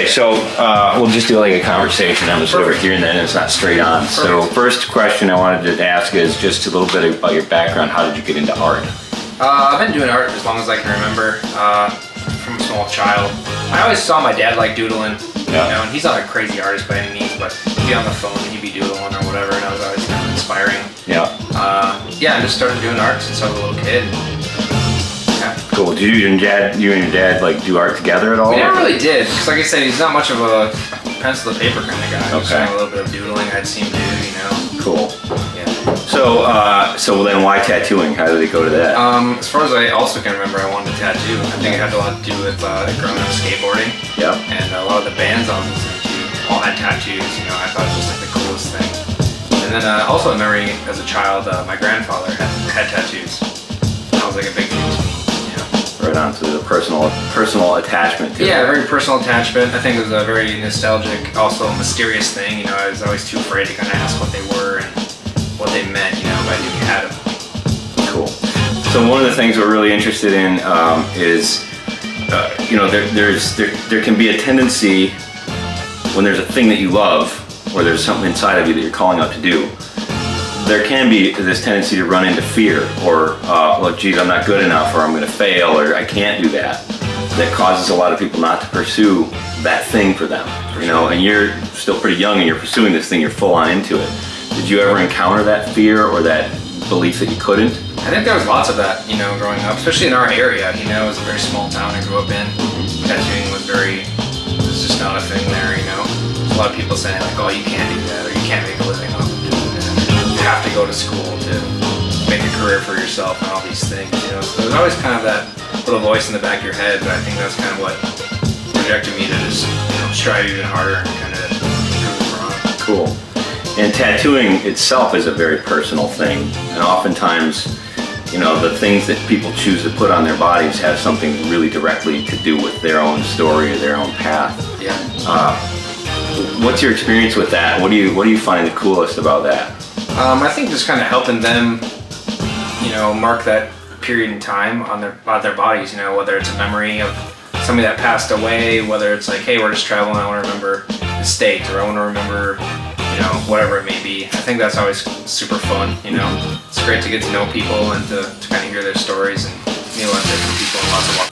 so we'll just do like a conversation. I'm just over here and then it's not straight on. Perfect. So first question I wanted to ask is just a little bit about your background. How did you get into art? I've been doing art as long as I can remember, from a small child. I always saw my dad like doodling, you know, and he's not a crazy artist by any means, but he'd be on the phone and he'd be doodling or whatever, and I was always kind of inspiring. Yeah. I just started doing art since I was a little kid. Yeah. Cool. Did you and your dad like do art together at all? We never really did, because like I said, he's not much of a pencil to paper kind of guy. Okay. Just a little bit of doodling I'd seen him do, you know. Cool. Yeah. So then why tattooing? How did it go to that? As far as I also can remember, I wanted to tattoo. I think it had a lot to do with growing up skateboarding. Yeah. And a lot of the bands I was listening to all had tattoos. You know, I thought it was just like the coolest thing. And then also a memory as a child, my grandfather had tattoos. That was like a big thing to me. You know. Right on to the personal attachment to it. Yeah, very personal attachment. I think it was a very nostalgic, also mysterious thing. You know, I was always too afraid to kind of ask what they were and what they meant, you know, but I knew you had them. Cool. So one of the things we're really interested in is, you know, there can be a tendency when there's a thing that you love, or there's something inside of you that you're calling out to do, there can be this tendency to run into fear, or, well, geez, I'm not good enough, or I'm going to fail, or I can't do that. That causes a lot of people not to pursue that thing for them, you know, and you're still pretty young and you're pursuing this thing, you're full on into it. Did you ever encounter that fear or that belief that you couldn't? I think there was lots of that, you know, growing up, especially in our area. You know, it was a very small town I grew up in. Tattooing was just not a thing there, you know. There's a lot of people saying like, oh, you can't do that, or you can't make a living off of doing that. You have to go to school to make a career for yourself and all these things, you know. So there's always kind of that little voice in the back of your head, but I think that's kind of what projected me to just, you know, strive even harder and kind of prove wrong. Cool. And tattooing itself is a very personal thing, and oftentimes, you know, the things that people choose to put on their bodies have something really directly to do with their own story or their own path. Yeah. What's your experience with that? What do you find the coolest about that? I think just kind of helping them, you know, mark that period in time on their bodies. You know, whether it's a memory of somebody that passed away, whether it's like, hey, we're just traveling, I want to remember the state, or I want to remember, you know, whatever it may be. I think that's always super fun, you know. It's great to get to know people and to kind of hear their stories and meet a lot of different people in lots of walks